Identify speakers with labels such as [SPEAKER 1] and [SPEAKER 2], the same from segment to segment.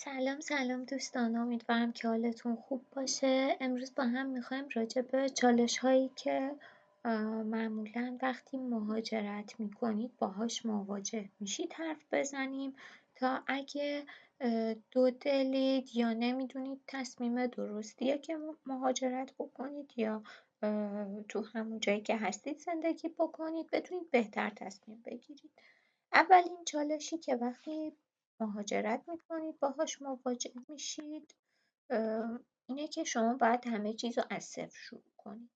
[SPEAKER 1] سلام دوستان، امیدوارم که حالتون خوب باشه. امروز با هم میخوایم راجع به چالش هایی که معمولا وقتی مهاجرت میکنید باهاش مواجه میشید حرف بزنیم تا اگه دو دلید یا نمیدونید تصمیم درستیه که مهاجرت بکنید یا تو همون جایی که هستید زندگی بکنید بتونید بهتر تصمیم بگیرید. اولین چالشی که وقتی مهاجرت میکنید باهاش مواجه میشید اینه که شما باید همه چیز رو از صفر شروع کنید.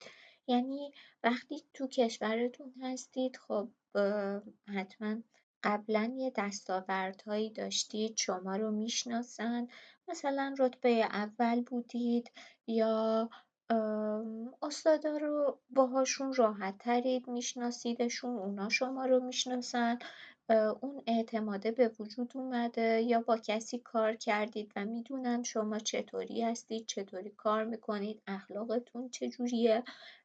[SPEAKER 1] یعنی وقتی تو کشورتون هستید خب حتما قبلا یه دستاوردهایی داشتید، شما رو میشناسن، مثلا رتبه اول بودید یا استادا رو باهاشون راحت ترید، میشناسیدشون، اونا شما رو میشناسن، اون اعتماده به وجود اومده یا با کسی کار کردید و میدونن شما چطوری هستید، چطوری کار میکنید، اخلاقتون چجوریه.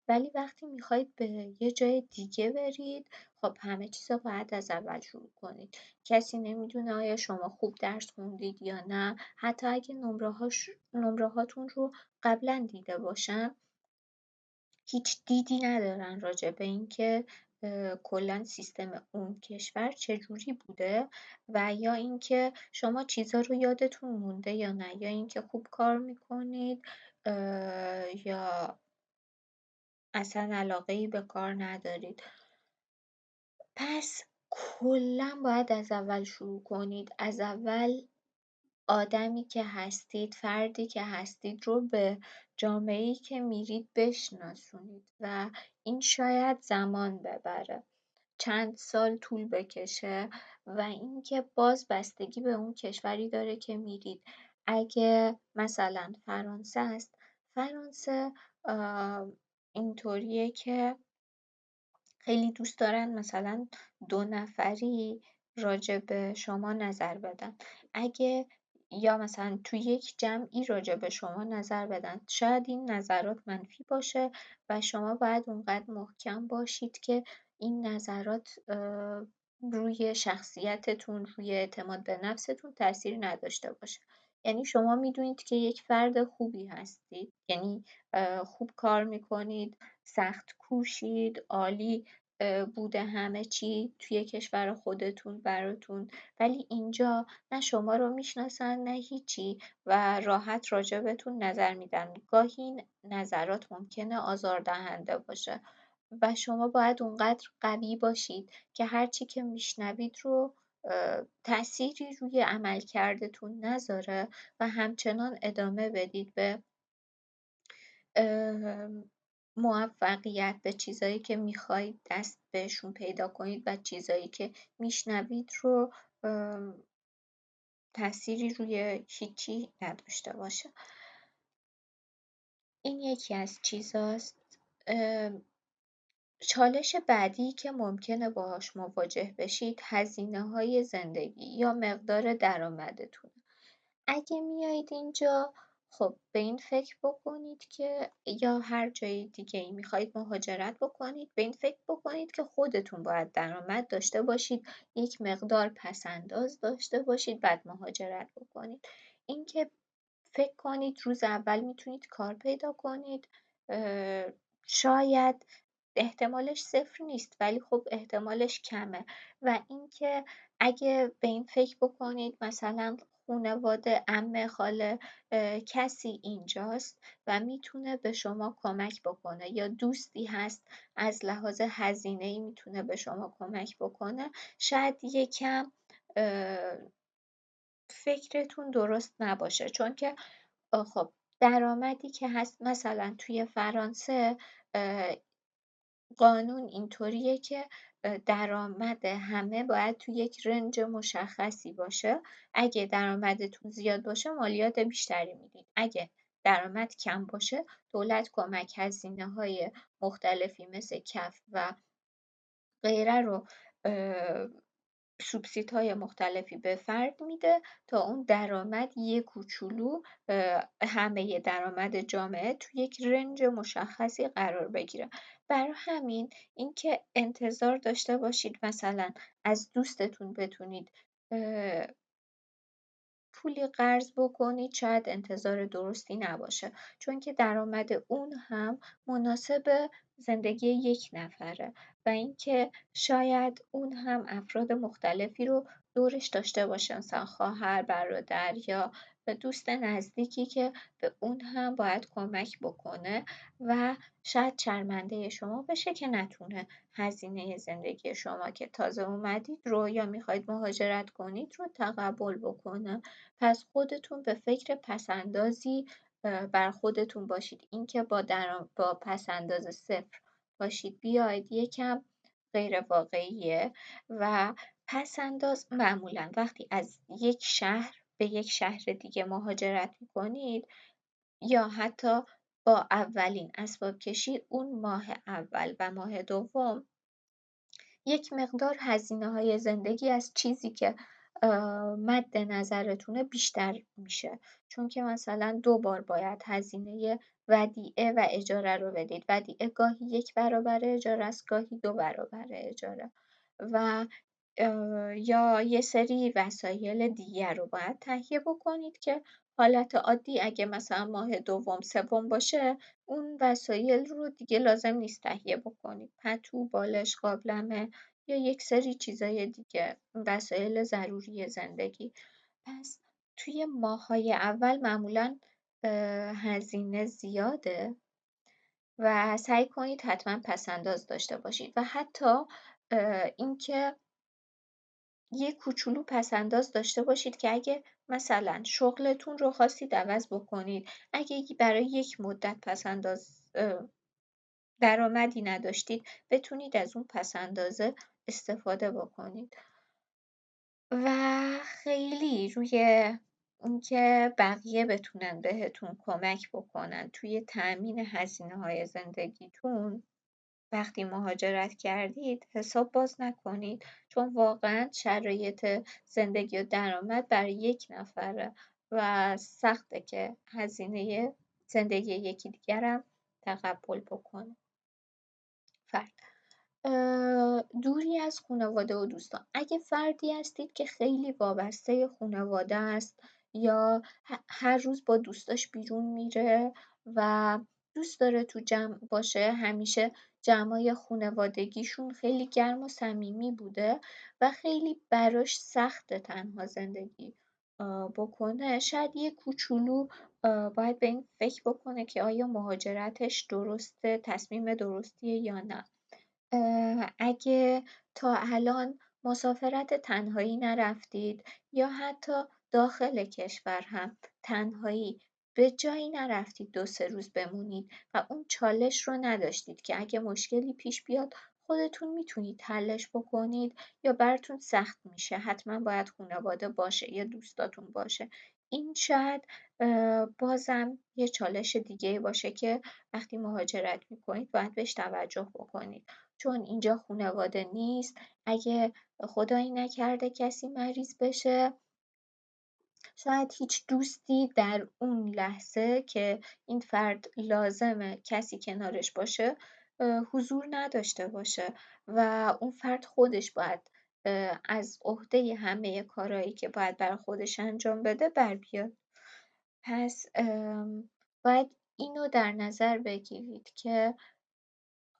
[SPEAKER 1] ولی وقتی میخواید به یه جای دیگه برید خب همه چیزا باید از اول شروع کنید. کسی نمیدونه آیا شما خوب درس خوندید یا نه، حتی اگه نمره هاتون رو قبلا دیده باشن هیچ دیدی ندارن راجع به اینکه کلا سیستم اون کشور چجوری بوده و یا اینکه شما چیزا رو یادتون مونده یا نه، یا اینکه خوب کار میکنید یا اصلا علاقه‌ای به کار ندارید. پس کلا باید از اول شروع کنید. از اول آدمی که هستید، فردی که هستید رو به جامعه‌ای که میرید بشناسونید و این شاید زمان ببره، چند سال طول بکشه و اینکه باز بستگی به اون کشوری داره که میرید. اگه مثلا فرانسه است، فرانسه اینطوریه که خیلی دوست دارن مثلا 2 نفری راجع به شما نظر بدن. اگه یا مثلا تو یک جمعی راجع به شما نظر بدن، شاید این نظرات منفی باشه و شما باید اونقدر محکم باشید که این نظرات روی شخصیتتون، روی اعتماد به نفستون تاثیر نداشته باشه. یعنی شما میدونید که یک فرد خوبی هستید، یعنی خوب کار میکنید، سخت کوشید، عالی بوده همه چی توی کشور خودتون براتون، ولی اینجا نه شما رو میشناسن نه هیچی و راحت راجبتون نظر میدن. گاهی این نظرات ممکنه آزاردهنده باشه و شما باید اونقدر قوی باشید که هرچی که میشنوید رو تأثیری روی عملکردتون نذاره و همچنان ادامه بدید به موفقیت، به چیزایی که میخواید دست بهشون پیدا کنید و چیزایی که میشنوید رو تأثیری روی هیچی نداشته باشه. این یکی از چیزاست. چالش بعدی که ممکنه باهاش مواجه بشید هزینه‌های زندگی یا مقدار درآمدتونه. اگه میایید اینجا خب به این فکر بکنید که یا هر جای دیگه ای میخواید مهاجرت بکنید به این فکر بکنید که خودتون باید درآمد داشته باشید، یک مقدار پسنداز داشته باشید بعد مهاجرت بکنید. اینکه فکر کنید روز اول میتونید کار پیدا کنید، شاید احتمالش صفر نیست ولی خب احتمالش کمه. و اینکه اگه به این فکر بکنید مثلا خانواده، عمه، خاله، کسی اینجاست و میتونه به شما کمک بکنه یا دوستی هست از لحاظ هزینه‌ای میتونه به شما کمک بکنه، شاید یکم فکرتون درست نباشه. چون که خب درآمدی که هست مثلا توی فرانسه قانون اینطوریه که درآمد همه باید تو یک رنج مشخصی باشه. اگه درآمدتون زیاد باشه مالیات بیشتری میدید، اگه درآمد کم باشه دولت کمک هزینه‌های مختلفی مثل کف و غیره رو سوبسیدهای مختلفی به فرد میده تا اون درآمد یه کوچولو همه درآمد جامعه تو یک رنج مشخصی قرار بگیره. برای همین اینکه انتظار داشته باشید مثلا از دوستتون بتونید پولی قرض بکنید شاید انتظار درستی نباشه، چون که درآمد اون هم مناسب زندگی یک نفره و اینکه شاید اون هم افراد مختلفی رو دورش داشته باشه، مثلا خواهر، برادر یا دوست نزدیکی که به اون هم باید کمک بکنه و شاید شرمنده شما بشه که نتونه هزینه زندگی شما که تازه اومدید رو یا میخواید مهاجرت کنید رو تقبل بکنه. پس خودتون به فکر پسندازی بر خودتون باشید. اینکه با پسنداز صفر باشید بیاید یکم غیر واقعیه و پسنداز معمولا وقتی از یک شهر به یک شهر دیگه مهاجرت میکنید یا حتی با اولین اسباب کشی اون ماه اول و ماه دوم یک مقدار هزینه‌های زندگی از چیزی که مد نظرتونه بیشتر میشه، چون که مثلا 2 بار باید هزینه ودیعه و اجاره رو بدید. ودیعه گاهی 1 برابر اجاره است، گاهی 2 برابر اجاره و یا یه سری وسایل دیگر رو باید تهیه بکنید که حالت عادی اگه مثلا ماه دوم سوم باشه اون وسایل رو دیگه لازم نیست تهیه بکنید. پتو، بالش، قابلمه یا یک سری چیزای دیگه، وسایل ضروری زندگی. پس توی ماه‌های اول معمولاً هزینه زیاده و سعی کنید حتما پس‌انداز داشته باشید و حتی اینکه یه کوچولو پس‌انداز داشته باشید که اگه مثلا شغلتون رو خواستید عوض بکنید، اگه برای یک مدت پس‌انداز درآمدی نداشتید بتونید از اون پس‌اندازه استفاده بکنید. و خیلی روی اینکه بقیه بتونن بهتون کمک بکنن توی تأمین هزینه‌های زندگیتون وقتی مهاجرت کردید حساب باز نکنید، چون واقعا شرایط زندگی و درآمد برای یک نفره و سخته که هزینه زندگی یکی دیگرم تقبل بکنه فرد. دوری از خانواده و دوستان. اگه فردی هستید که خیلی وابسته خانواده است یا هر روز با دوستاش بیرون میره و دوست داره تو جمع باشه، همیشه جمعای خانوادگیشون خیلی گرم و صمیمی بوده و خیلی براش سخته تنها زندگی بکنه، شاید یه کوچولو باید به این فکر بکنه که آیا مهاجرتش درسته، تصمیم درستیه یا نه. اگه تا الان مسافرت تنهایی نرفتید یا حتی داخل کشور هم تنهایی به جایی نرفتید 2-3 روز بمونید و اون چالش رو نداشتید که اگه مشکلی پیش بیاد خودتون میتونید حلش بکنید یا براتون سخت میشه حتما باید خانواده باشه یا دوستاتون باشه، این شاید بازم یه چالش دیگه باشه که وقتی مهاجرت میکنید باید بهش توجه بکنید. چون اینجا خونواده نیست، اگه خدایی نکرده کسی مریض بشه شاید هیچ دوستی در اون لحظه که این فرد لازمه کسی کنارش باشه حضور نداشته باشه و اون فرد خودش باید از عهده همه کارهایی که باید برای خودش انجام بده بر بیاد. پس باید اینو در نظر بگیرید که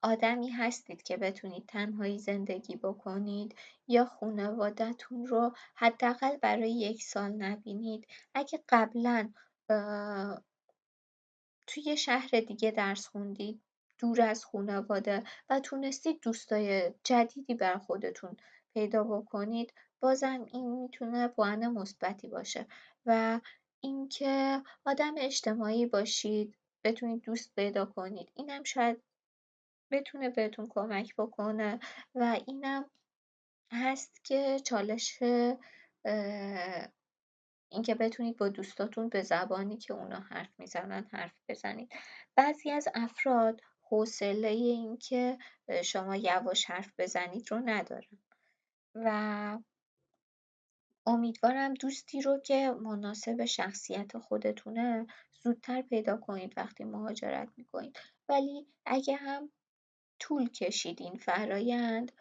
[SPEAKER 1] آدمی هستید که بتونید تنهایی زندگی بکنید یا خونواده‌تون رو حداقل برای 1 سال نبینید. اگه قبلا توی شهر دیگه درس خوندید دور از خونواده و تونستید دوستای جدیدی بر خودتون پیدا بکنید بازم این میتونه پوان مثبتی باشه و اینکه آدم اجتماعی باشید بتونید دوست پیدا کنید اینم شاید بتونه بهتون کمک بکنه و اینم هست که چالش اینکه بتونید با دوستاتون به زبانی که اونا حرف میزنن حرف بزنید. بعضی از افراد حوصله اینکه شما یواش حرف بزنید رو ندارن و امیدوارم دوستی رو که مناسب شخصیت خودتونه زودتر پیدا کنید وقتی مهاجرت میکنید. ولی اگه هم طول کشید این فرایند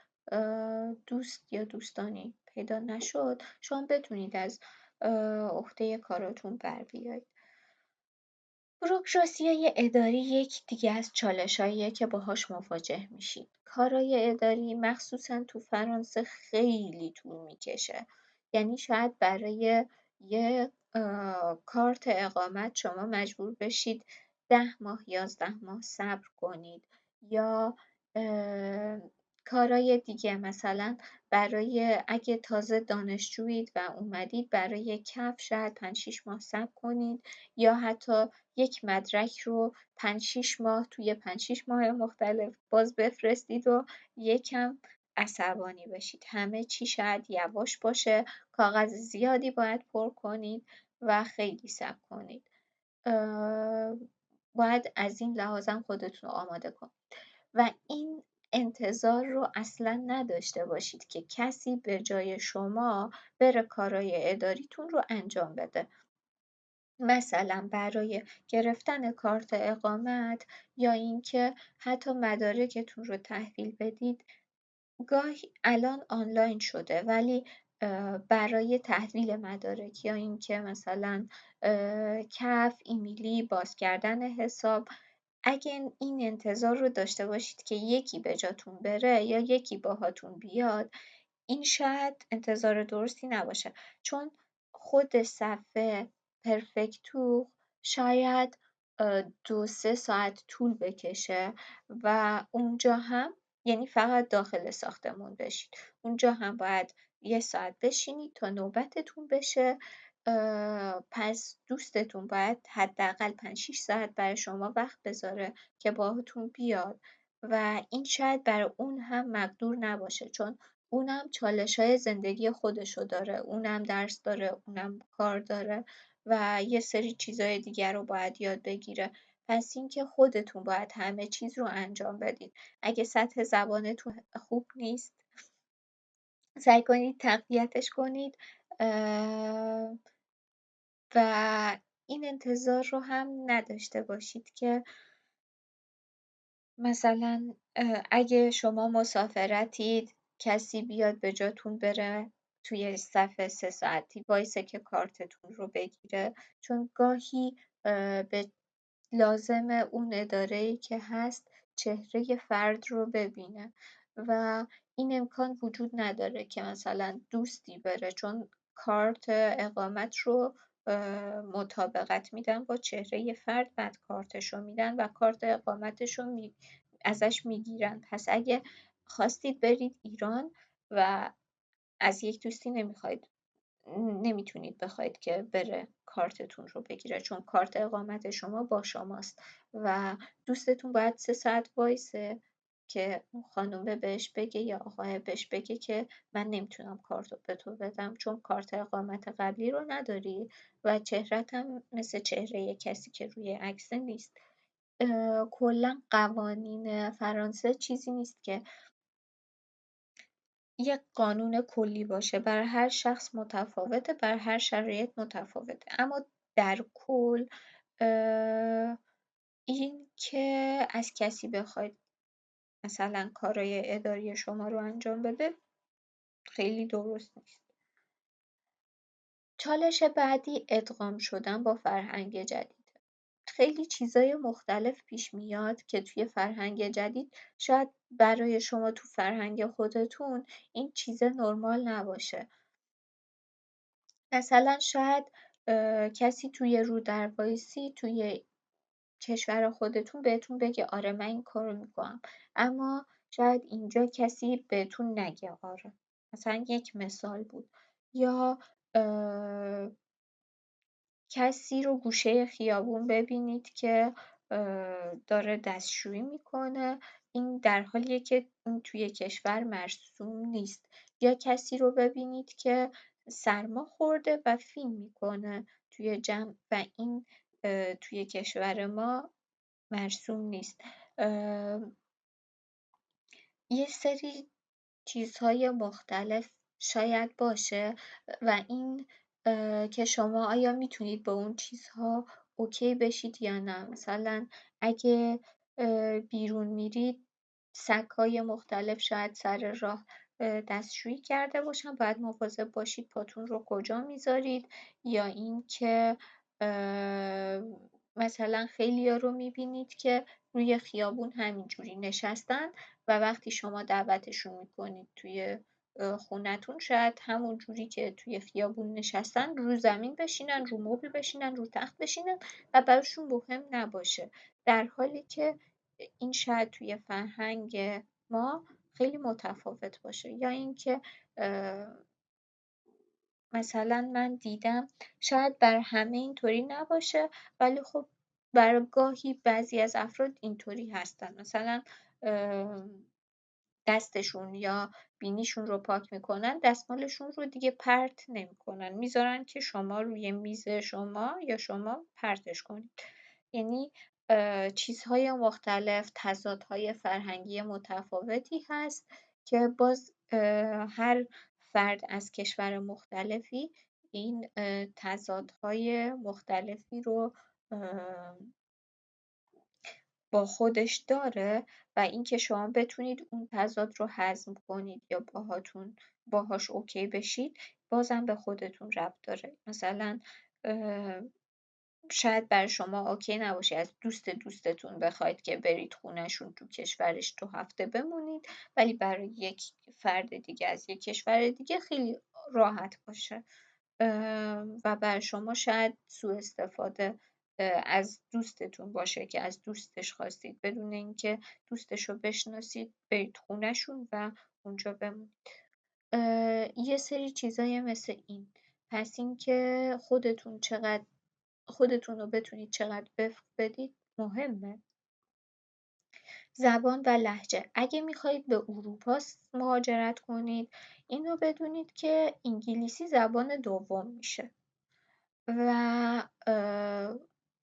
[SPEAKER 1] دوست یا دوستانی پیدا نشد شما بتونید از عهده کاراتون بر بیاید. بوروکراسیای اداری یک دیگه از چالشاییه که باهاش مواجه میشید. کارای اداری مخصوصا تو فرانسه خیلی طول میکشه. یعنی شاید برای یه کارت اقامت شما مجبور بشید 10 ماه 11 ماه صبر کنید، یا کارای دیگه مثلا برای اگه تازه دانشجویید و اومدید برای کف شاید 5-6 ماه صبر کنید، یا حتی یک مدرک رو 5-6 ماه توی 5-6 ماه مختلف باز بفرستید و یکم عصبانی بشید. همه چی شاید یواش باشه، کاغذ زیادی باید پر کنید و خیلی صبر کنید. باید از این لحاظ هم خودتون رو آماده کنید و این انتظار رو اصلا نداشته باشید که کسی به جای شما بره کارای اداریتون رو انجام بده. مثلا برای گرفتن کارت اقامت یا اینکه حتی مدارکتون رو تحویل بدید، گاهی الان آنلاین شده، ولی برای تحویل مدارک یا اینکه مثلا کف ایمیلی باز کردن حساب، اگه این انتظار رو داشته باشید که یکی به جاتون بره یا یکی باهاتون بیاد، این شاید انتظار درستی نباشه، چون خود صفحه پرفکتو شاید 2-3 ساعت طول بکشه و اونجا هم، یعنی فقط داخل ساختمون بشید، اونجا هم باید 1 ساعت بشینید تا نوبتتون بشه. پس دوستتون باید حداقل 5-6 ساعت برای شما وقت بذاره که باهاتون بیاد و این شاید برای اون هم مقدور نباشه، چون اونم چالش‌های زندگی خودشو داره، اونم درس داره، اونم کار داره و یه سری چیزای دیگر رو باید یاد بگیره. پس اینکه خودتون باید همه چیز رو انجام بدید. اگه سطح زبانتون خوب نیست، سعی کنید تقویتش کنید و این انتظار رو هم نداشته باشید که مثلا اگه شما مسافرتید کسی بیاد به جاتون بره توی صف 3 ساعتی وایسه که کارتتون رو بگیره، چون گاهی به لازم اون اداره‌ای که هست چهره فرد رو ببینه و این امکان وجود نداره که مثلا دوستی بره، چون کارت اقامت رو مطابقت میدن با چهره فرد، بعد کارتش رو میدن و کارت اقامتش رو ازش میگیرن. پس اگه خواستید برید ایران و از یک دوستی نمیتونید بخواید که بره کارتتون رو بگیره، چون کارت اقامت شما با شماست و دوستتون باید 3 ساعت وایسه که اون خانومه بهش بگه یا آقای بهش بگه که من نمیتونم کارت رو به تو بدم چون کارت اقامت قبلی رو نداری و چهرت هم مثل چهره کسی که روی عکس نیست. کلا قوانین فرانسه چیزی نیست که یک قانون کلی باشه، برای هر شخص متفاوته، برای هر شرایط متفاوته، اما در کل این که از کسی بخواید مثلا کارای اداری شما رو انجام بده خیلی درست نیست. چالش بعدی ادغام شدن با فرهنگ جدید. خیلی چیزای مختلف پیش میاد که توی فرهنگ جدید شاید برای شما تو فرهنگ خودتون این چیز نرمال نباشه. مثلا شاید کسی توی رو در وایسی توی کشور خودتون بهتون بگه آره من این کارو میکنم، اما شاید اینجا کسی بهتون نگه آره. مثلا یک مثال بود. یا کسی رو گوشه خیابون ببینید که داره دستشویی میکنه، این در حالیه که این توی کشور مرسوم نیست. یا کسی رو ببینید که سرما خورده و فیلم میکنه توی جمع و این توی کشور ما مرسوم نیست. یه سری چیزهای مختلف شاید باشه و این که شما آیا میتونید با اون چیزها اوکی بشید یا نه. مثلا اگه بیرون میرید سگ‌های مختلف شاید سر راه دستشویی کرده باشن، باید مواظب باشید پاتون رو کجا میذارید. یا اینکه مثلا خیلیا رو میبینید که روی خیابون همینجوری نشستن و وقتی شما دعوتشون میکنید توی خونتون، شاید همون جوری که توی خیابون نشستن رو زمین بشینن، رو مبل بشینن، رو تخت بشینن و براشون مهم نباشه، در حالی که این شاید توی فرهنگ ما خیلی متفاوت باشه. یا اینکه مثلا من دیدم شاید بر همه اینطوری نباشه، ولی خب برای گاهی بعضی از افراد اینطوری هستن، مثلا دستشون یا بینیشون رو پاک میکنن، دستمالشون رو دیگه پرت نمیکنن، میذارن که شما روی میز شما یا شما پرتش کنید. یعنی چیزهای مختلف، تضادهای فرهنگی متفاوتی هست که باز هر فرد از کشور مختلفی این تضادهای مختلفی رو با خودش داره و اینکه شما بتونید اون تضاد رو هضم کنید یا باهاش اوکی بشید، بازم به خودتون ربط داره. مثلا شاید برای شما اوکی نباشه از دوستتون بخواید که برید خونهشون تو کشورش 2 هفته بمونید، ولی برای یک فرد دیگه از یک کشور دیگه خیلی راحت باشه و برای شما شاید سوء استفاده از دوستتون باشه که از دوستش خواستید بدون اینکه دوستش رو بشناسید برید خونهشون و اونجا بمونید. یه سری چیزای مثل این. پس اینکه خودتون رو بتونید چقدر وفق بدید مهمه. زبان و لهجه. اگه میخواهید به اروپا مهاجرت کنید، اینو بدونید که انگلیسی زبان دوم میشه و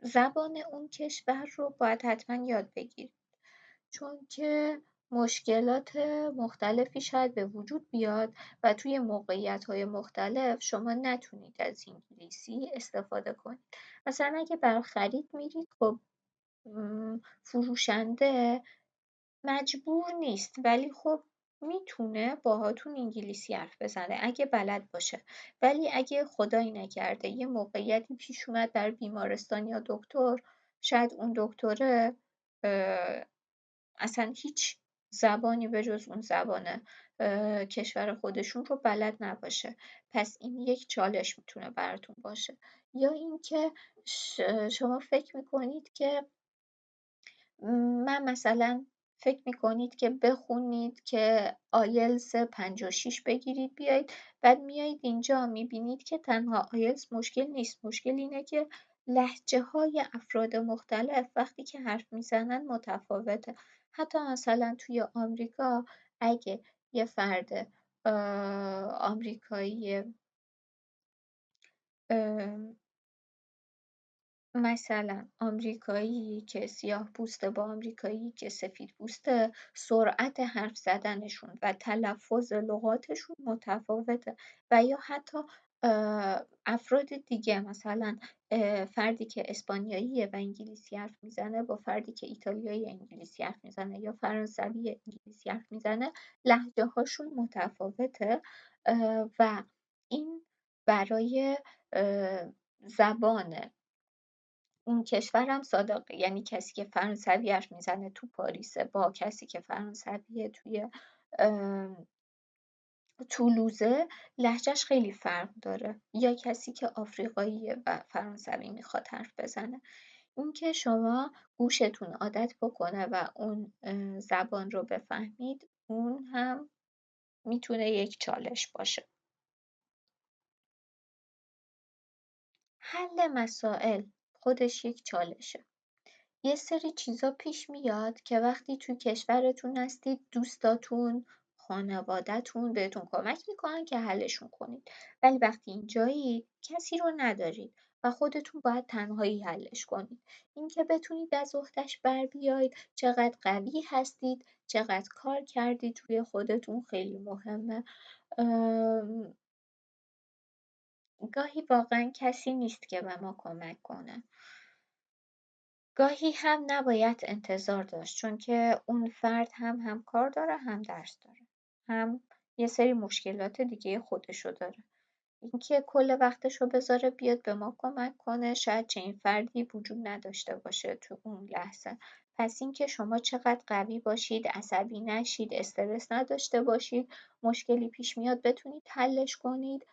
[SPEAKER 1] زبان اون کشور رو باید حتما یاد بگیرید، چون که مشکلات مختلفی شاید به وجود بیاد و توی موقعیت‌های مختلف شما نتونید از انگلیسی استفاده کنید. مثلا اگه برای خرید میرید، خب فروشنده مجبور نیست، ولی خب میتونه باهاتون انگلیسی حرف بزنه اگه بلد باشه. ولی اگه خدایی نکرده یه موقعیتی پیش اومد در بیمارستان یا دکتر، شاید اون دکتره اصلا هیچ زبانی به جز اون زبان کشور خودشون رو بلد نباشه. پس این یک چالش میتونه براتون باشه. یا اینکه شما فکر میکنید که من مثلا فکر میکنید که بخونید که آیلتس 56 بگیرید بیایید، بعد میایید اینجا میبینید که تنها آیلتس مشکل نیست، مشکل اینه که لهجه های افراد مختلف وقتی که حرف میزنن متفاوته. حتی مثلا توی آمریکا اگه یه فرد آمریکایی مثلا آمریکایی که سیاه‌پوسته با آمریکایی که سفیدپوسته، سرعت حرف زدنشون و تلفظ لغاتشون متفاوته. و یا حتی افراد دیگه، مثلا فردی که اسپانیاییه و انگلیسی حرف میزنه با فردی که ایتالیایی انگلیسی حرف میزنه یا فرانسوی انگلیسی حرف میزنه، لهجه هاشون متفاوته و این برای زبان اون کشورم صادقه. یعنی کسی که فرانسوی حرف میزنه تو پاریسه با کسی که فرانسویه توی تولوزه، لهجهش خیلی فرق داره. یا کسی که آفریقاییه و فرانسوی میخواد حرف بزنه، این که شما گوشتون عادت بکنه و اون زبان رو بفهمید، اون هم میتونه یک چالش باشه. حل مسائل خودش یک چالشه. یه سری چیزا پیش میاد که وقتی توی کشورتون هستید دوستاتون، خانواده‌تون بهتون کمک میکنن که حلشون کنید، ولی وقتی اینجایید کسی رو ندارید و خودتون باید تنهایی حلش کنید. اینکه بتونید از عهده‌اش بر بیاید، چقدر قوی هستید، چقدر کار کردید روی خودتون خیلی مهمه. گاهی واقعا کسی نیست که به ما کمک کنه. گاهی هم نباید انتظار داشت، چون که اون فرد هم کار داره هم درس داره، هم یه سری مشکلات دیگه خودشو داره. اینکه کل وقتشو بذاره بیاد به ما کمک کنه، شاید چنین فردی وجود نداشته باشه تو اون لحظه. پس اینکه شما چقدر قوی باشید، عصبی نشید، استرس نداشته باشید، مشکلی پیش میاد بتونید حلش کنید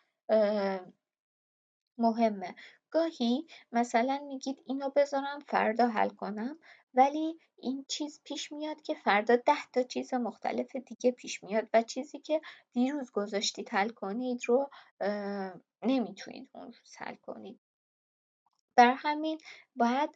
[SPEAKER 1] مهمه. گاهی مثلا میگید اینو بذارم فردا حل کنم، ولی این چیز پیش میاد که فردا 10 تا چیز مختلف دیگه پیش میاد و چیزی که دیروز گذاشتید حل کنید رو نمیتونید اون روز حل کنید. بر همین باید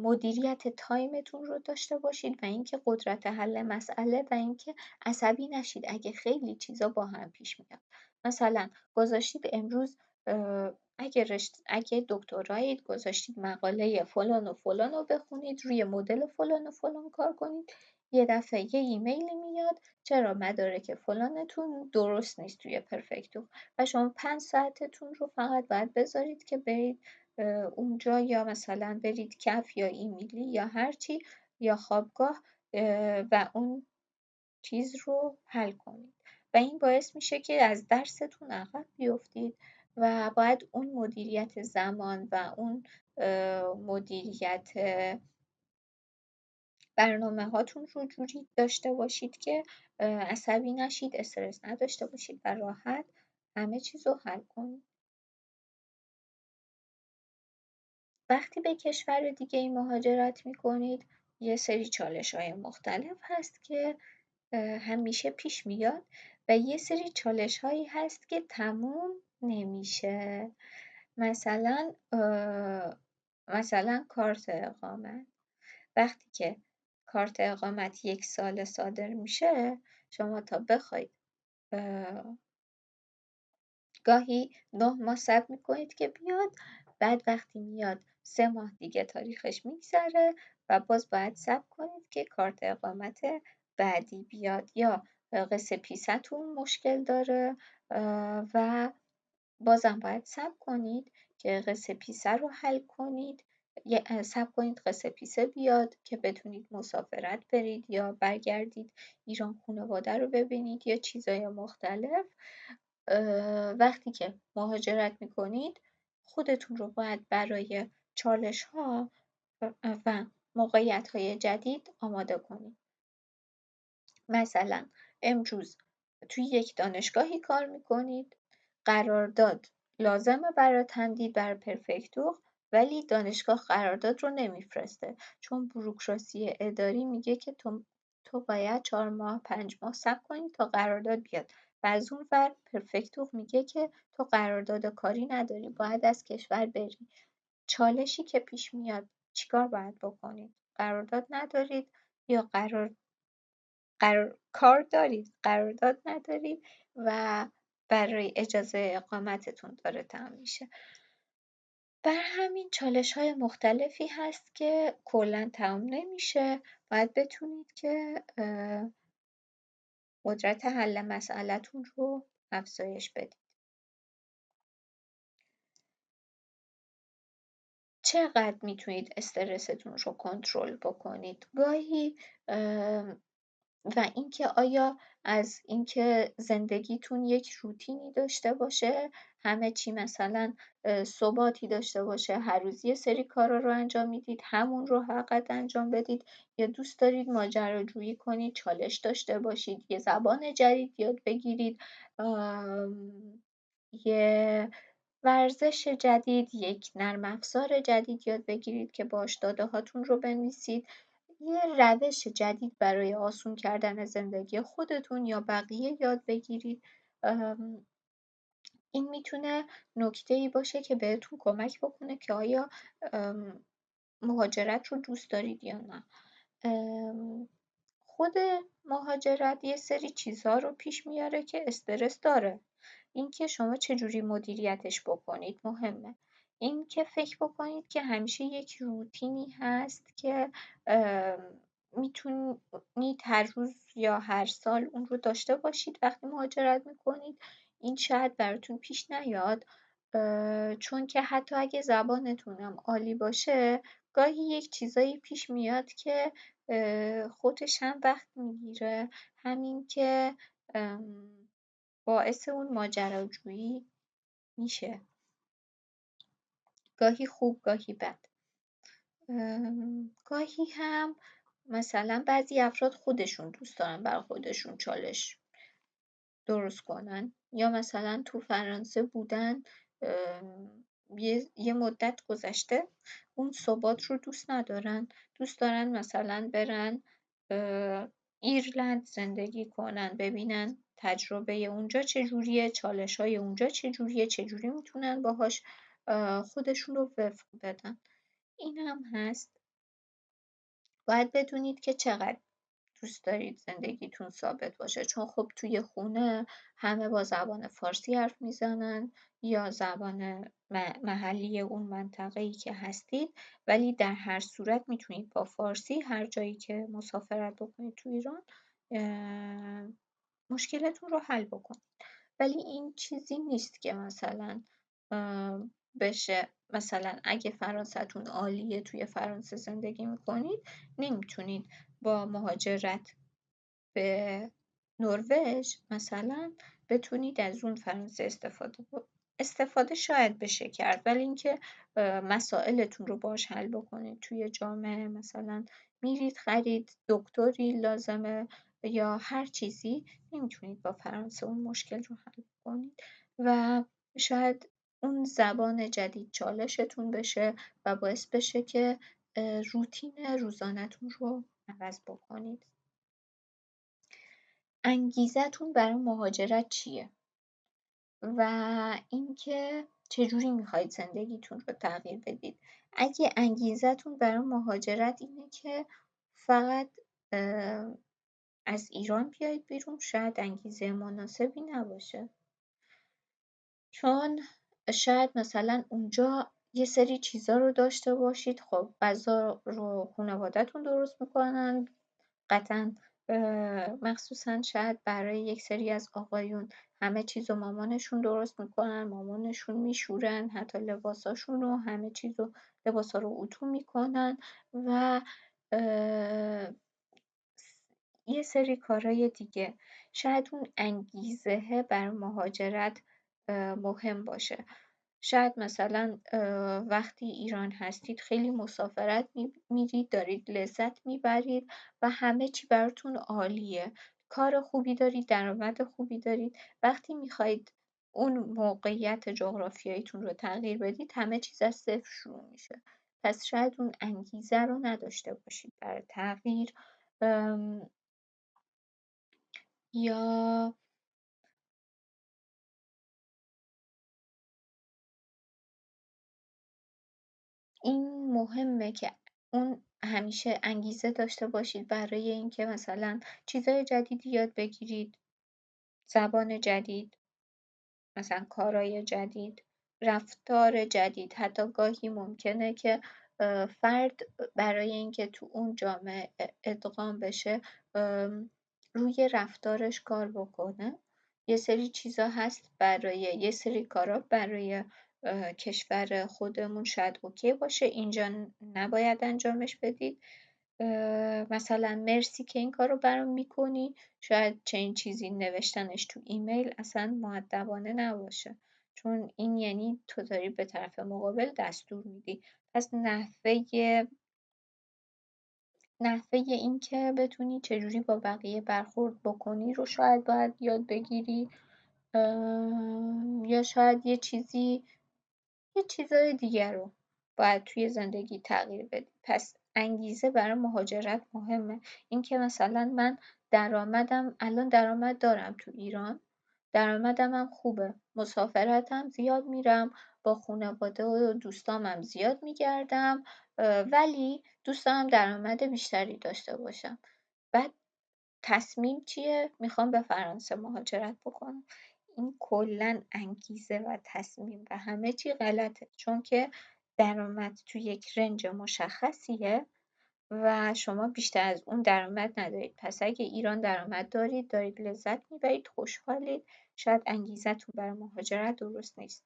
[SPEAKER 1] مدیریت تایمتون رو داشته باشید و اینکه قدرت حل مسئله و اینکه عصبی نشید اگه خیلی چیزا با هم پیش میاد. مثلا گذاشتید امروز اگه دکترایید گذاشتید مقاله فلان و فلان رو بخونید، روی مدل فلان و فلان کار کنید، یه دفعه یه ایمیلی میاد چرا مدارک فلانتون درست نیست توی پرفکتو و شما 5 ساعتتون رو فقط باید بذارید که برید اونجا یا مثلا برید کف یا ایمیلی یا هرچی یا خوابگاه و اون چیز رو حل کنید و این باعث میشه که از درستون عقب بیفتید و باید اون مدیریت زمان و اون مدیریت برنامه هاتون رو جوری داشته باشید که عصبی نشید، استرس نداشته باشید و راحت همه چیز رو حل کنید. وقتی به کشور دیگه‌ای مهاجرت می‌کنید یه سری چالش‌های مختلف هست که همیشه پیش میاد و یه سری چالش‌هایی هست که تموم نمیشه. مثلا کارت اقامت. وقتی که کارت اقامت 1 ساله صادر میشه شما تا بخواید گاهی 9 ماه صبر میکنید که بیاد، بعد وقتی میاد 3 ماه دیگه تاریخش میگذره و باز باید صبر کنید که کارت اقامت بعدی بیاد یا قصه پیستون مشکل داره و بازم باید صبر کنید که قصه پیسه رو حل کنید، صبر کنید قصه پیسه بیاد که بتونید مسافرت برید یا برگردید ایران خانواده رو ببینید یا چیزای مختلف. وقتی که مهاجرت میکنید خودتون رو باید برای چالش ها و موقعیت های جدید آماده کنید. مثلا امروز توی یک دانشگاهی کار میکنید، قرارداد لازمه برای تمدید بر پرفکتو، ولی دانشگاه قرارداد رو نمیفرسته چون بوروکراسی اداری میگه که تو باید 4 ماه 5 ماه صبر کنی تا قرارداد بیاد و از اون ور پرفکتو میگه که تو قرارداد کاری نداری باید از کشور بری. چالشی که پیش میاد چیکار باید بکنید؟ قرارداد ندارید یا کار دارید قرارداد ندارید و برای اجازه اقامتتون داره تموم میشه. بر همین چالش‌های مختلفی هست که کلا تموم نمیشه، باید بتونید که قدرت حل مسئله‌تون رو افزایش بدید. چقدر میتونید استرستون رو کنترل بکنید؟ گاهی و اینکه آیا از اینکه زندگیتون یک روتینی داشته باشه، همه چی مثلا ثباتی داشته باشه، هر روز یه سری کارا رو انجام میدید همون رو فقط انجام بدید، یا دوست دارید ماجراجویی کنید، چالش داشته باشید، یه زبان جدید یاد بگیرید، یه ورزش جدید، یک نرم افزار جدید یاد بگیرید که باهاش داده‌هاتون رو بنویسید، یه روش جدید برای آسون کردن زندگی خودتون یا بقیه یاد بگیرید. این میتونه نکته‌ای باشه که بهتون کمک بکنه که آیا مهاجرت رو دوست دارید یا نه. خود مهاجرت یه سری چیزها رو پیش میاره که استرس داره. اینکه شما چجوری مدیریتش بکنید مهمه. اینکه فکر بکنید که همیشه یک روتینی هست که میتونید هر روز یا هر سال اون رو داشته باشید وقتی مهاجرت میکنید. این شاید براتون پیش نیاد چون که حتی اگه زبانتونم عالی باشه گاهی یک چیزایی پیش میاد که خودش هم وقت میگیره. همین که باعث اون ماجراجویی میشه، گاهی خوب گاهی بد. گاهی هم مثلا بعضی افراد خودشون دوست دارن برای خودشون چالش درست کنن، یا مثلا تو فرانسه بودن یه مدت گذشته اون ثبات رو دوست ندارن، دوست دارن مثلا برن ایرلند زندگی کنن، ببینن تجربه اونجا چجوریه، چالش های اونجا چجوریه، چجوری میتونن باهاش خودشون رو وفق بدن. این هم هست. باید بدونید که چقدر دوست دارید زندگیتون ثابت باشه، چون خب توی خونه همه با زبان فارسی حرف میزنن یا زبان محلی اون منطقه‌ای که هستید، ولی در هر صورت میتونید با فارسی هر جایی که مسافرت بکنید تو ایران مشکلتون رو حل بکنید. ولی این چیزی نیست که مثلا بشه مثلا اگه فرانسه‌تون عالیه توی فرانسه زندگی میکنید نمیتونید با مهاجرت به نروژ مثلا بتونید از اون فرانسه استفاده شاید بشه کرد، ولی اینکه مسائلتون رو باهاش حل بکنید توی جامعه، مثلا میرید خرید دکتری لازمه یا هر چیزی، نمیتونید با فرانسه اون مشکل رو حل کنید و شاید اون زبان جدید چالشتون بشه و باعث بشه که روتین روزانه‌تون رو عوض بکنید. انگیزه‌تون برای مهاجرت چیه؟ و اینکه چجوری میخواید زندگیتون رو تغییر بدید. اگه انگیزه‌تون برای مهاجرت اینه که فقط از ایران بیاید بیرون، شاید انگیزه مناسبی نباشه، چون شاید مثلا اونجا یه سری چیزا رو داشته باشید، خب غذا رو خانواده‌تون درست میکنن قطعا، مخصوصا شاید برای یک سری از آقایون همه چیزو مامانشون درست میکنن، مامانشون میشورن، حتی لباساشون رو همه چیزو لباسا رو اتو میکنن و یه سری کارهای دیگه. شاید اون انگیزه بر مهاجرت مهم باشه. شاید مثلا وقتی ایران هستید خیلی مسافرت میرید، دارید لذت میبرید و همه چی براتون عالیه، کار خوبی دارید، درآمد خوبی دارید. وقتی میخواید اون موقعیت جغرافیاییتون رو تغییر بدید همه چیز از صفر شروع میشه. پس شاید اون انگیزه رو نداشته باشید برای تغییر. یا این مهمه که اون همیشه انگیزه داشته باشید برای اینکه مثلا چیزای جدیدی یاد بگیرید، زبان جدید، مثلا کارای جدید، رفتار جدید. حتی گاهی ممکنه که فرد برای اینکه تو اون جامعه ادغام بشه روی رفتارش کار بکنه. یه سری چیزا هست برای یه سری کارا برای کشور خودمون شاید اوکی باشه، اینجا نباید انجامش بدید. مثلا مرسی که این کار رو برام میکنی، شاید چنین چیزی نوشتنش تو ایمیل اصلا مؤدبانه نباشه، چون این یعنی تو داری به طرف مقابل دستور میدی. پس نحوه این که بتونی چجوری با بقیه برخورد بکنی رو شاید باید یاد بگیری، یا شاید یه چیزای دیگر رو باید توی زندگی تغییر بدی. پس انگیزه برای مهاجرت مهمه. اینکه مثلا من الان درآمد دارم تو ایران، درآمدم هم خوبه، مسافرتم زیاد میرم، با خانواده و دوستامم زیاد میگردم، ولی دوست دارم درآمد بیشتری داشته باشم. بعد تصمیم چیه؟ میخوام به فرانسه مهاجرت بکنم. این کلا انگیزه و تصمیم و همه چی غلطه، چون که درآمد تو یک رنج مشخصیه و شما بیشتر از اون درآمد ندارید. پس اگه ایران درآمد دارید لذت میبرید، خوشحالید، شاید انگیزتون برای مهاجرت درست نیست.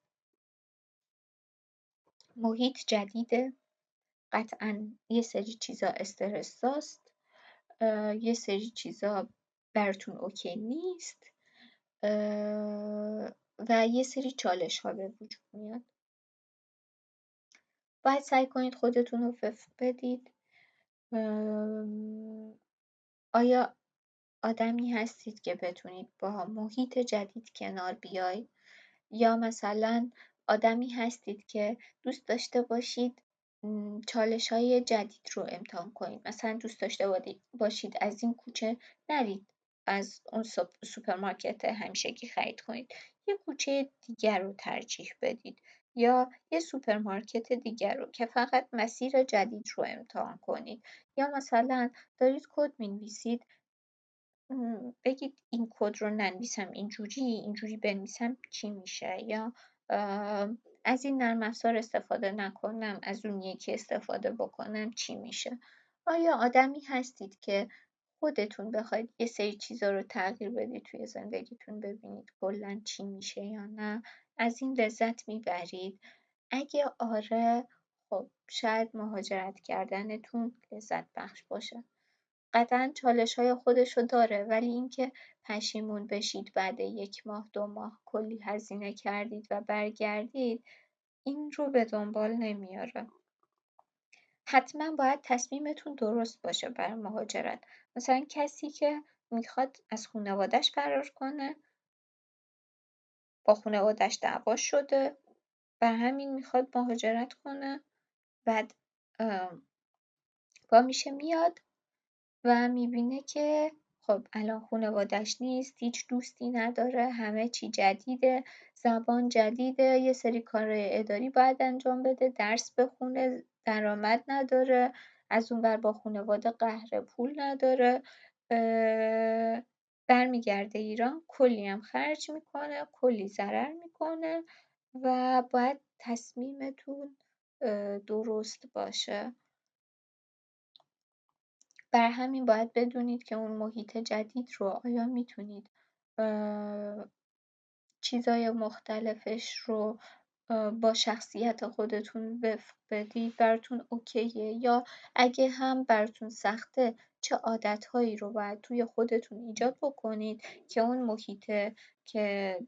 [SPEAKER 1] محیط جدیده، قطعا یه سری چیزا استرساست، یه سری چیزا براتون اوکی نیست، و یه سری چالش ها به وجود میاد. باید سعی کنید خودتون رو وفق بدید. آیا آدمی هستید که بتونید با محیط جدید کنار بیاید؟ یا مثلا آدمی هستید که دوست داشته باشید چالش های جدید رو امتحان کنید؟ مثلا دوست داشته باشید از این کوچه نرید از اون سوپرمارکت همیشگی خرید کنید، یه کوچه دیگر رو ترجیح بدید، یا یه سوپرمارکت دیگر رو که فقط مسیر جدید رو امتحان کنید. یا مثلا دارید کد مینویسید، بگید این کد رو ننویسم اینجوری بنویسم چی میشه؟ یا از این نرم افزار استفاده نکنم از اون یکی استفاده بکنم چی میشه؟ آیا آدمی هستید که خودتون بخواید یه سری چیزا رو تغییر بدید توی زندگیتون ببینید کلا چی میشه یا نه؟ از این لذت میبرید؟ اگه آره، خب شاید مهاجرت کردنتون لذت بخش باشه. قطعا چالش‌های خودشو داره، ولی اینکه پشیمون بشید بعد 1 ماه 2 ماه کلی هزینه کردید و برگردید، این رو به دنبال نمیاره. حتما باید تصمیمتون درست باشه برای مهاجرت. مثلا کسی که میخواد از خانواده‌اش فرار کنه، با خانواده‌اش دعوا شده و همین میخواد مهاجرت کنه، بعد پا میشه میاد و می‌بینه که خب الان خونوادش نیست، هیچ دوستی نداره، همه چی جدیده، زبان جدیده، یه سری کارهای اداری باید انجام بده، درس بخونه، درآمد نداره، از اون ور با خونواده قهر پول نداره، برمیگرده ایران کلی هم خرج میکنه، کلی ضرر میکنه و باید تصمیمتون درست باشه. بر همین باید بدونید که اون محیط جدید رو آیا میتونید چیزای مختلفش رو با شخصیت خودتون وفق بدید، براتون اوکیه؟ یا اگه هم براتون سخته، چه عادتهایی رو باید توی خودتون ایجاد بکنید که اون محیطه که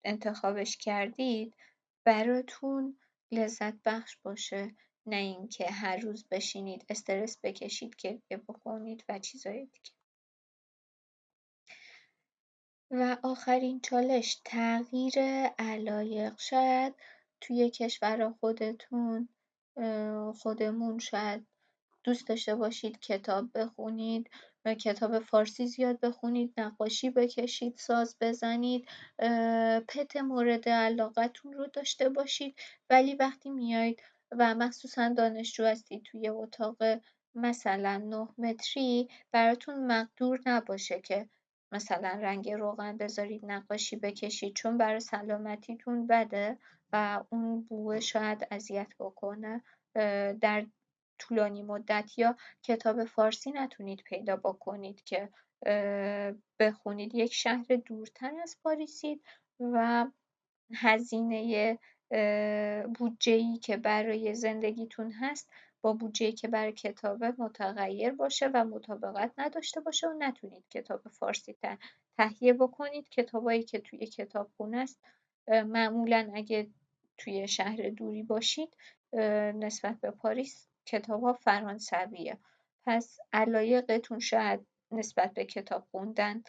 [SPEAKER 1] انتخابش کردید براتون لذت بخش باشه، نه اینکه هر روز بشینید استرس بکشید، گریه بکنید و چیزای دیگه. و آخرین چالش، تغییر علایق. شاید توی کشور خودمون شاید دوست داشته باشید کتاب بخونید، کتاب فارسی زیاد بخونید، نقاشی بکشید، ساز بزنید، پت مورد علاقتون رو داشته باشید، ولی وقتی میاید و مخصوصا دانشجو هستید توی اتاق مثلا 9 متری، براتون مقدور نباشه که مثلا رنگ روغن بذارید نقاشی بکشید، چون برای سلامتیتون بده و اون بوه شاید اذیت بکنه در طولانی مدت. یا کتاب فارسی نتونید پیدا بکنید که بخونید، یک شهر دورتر از پاریسید و هزینه بودجه‌ای که برای زندگیتون هست با بودجه‌ای که برای کتابه متغیر باشه و مطابقت نداشته باشه و نتونید کتاب فارسی تهیه بکنید. کتابایی که توی کتابخونه است معمولا اگه توی شهر دوری باشید نسبت به پاریس کتاب‌ها فرانسویه. پس علایقتون شاید نسبت به کتاب خوندن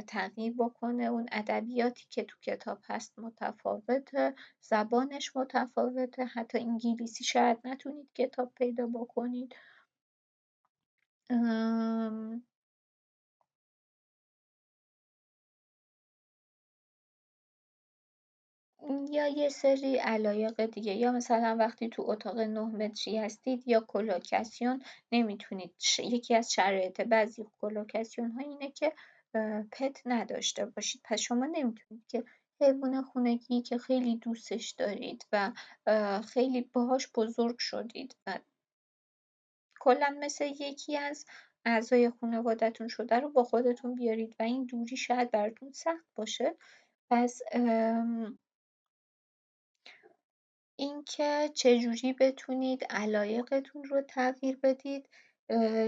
[SPEAKER 1] تغییر بکنه، اون ادبیاتی که تو کتاب هست متفاوته، زبانش متفاوته، حتی انگلیسی شاید نتونید کتاب پیدا بکنید. یا یه سری علایق دیگه، یا مثلا وقتی تو اتاق 9 متری هستید یا کلوکاسیون نمیتونید یکی از شرایط بعضی کلوکاسیون ها اینه که پت نداشته باشید. پس شما نمیتونید که حیوان خونگی که خیلی دوستش دارید و خیلی باهاش بزرگ شدید و کلا مثل یکی از اعضای خانواده‌تون شده رو با خودتون بیارید و این دوری شاید براتون سخت باشه. پس اینکه چجوری بتونید علایقتون رو تغییر بدید،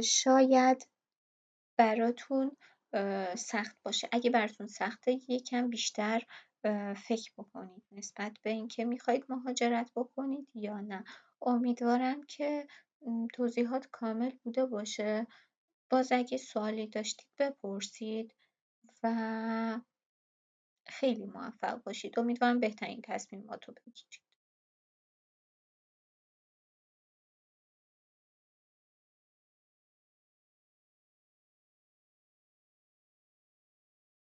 [SPEAKER 1] شاید براتون سخت باشه. اگه براتون سخته یکم بیشتر فکر بکنید نسبت به اینکه میخواید مهاجرت بکنید یا نه. امیدوارم که توضیحات کامل بوده باشه. باز اگه سوالی داشتید بپرسید و خیلی موفق باشید. امیدوارم بهترین تصمیمات رو بگیرید.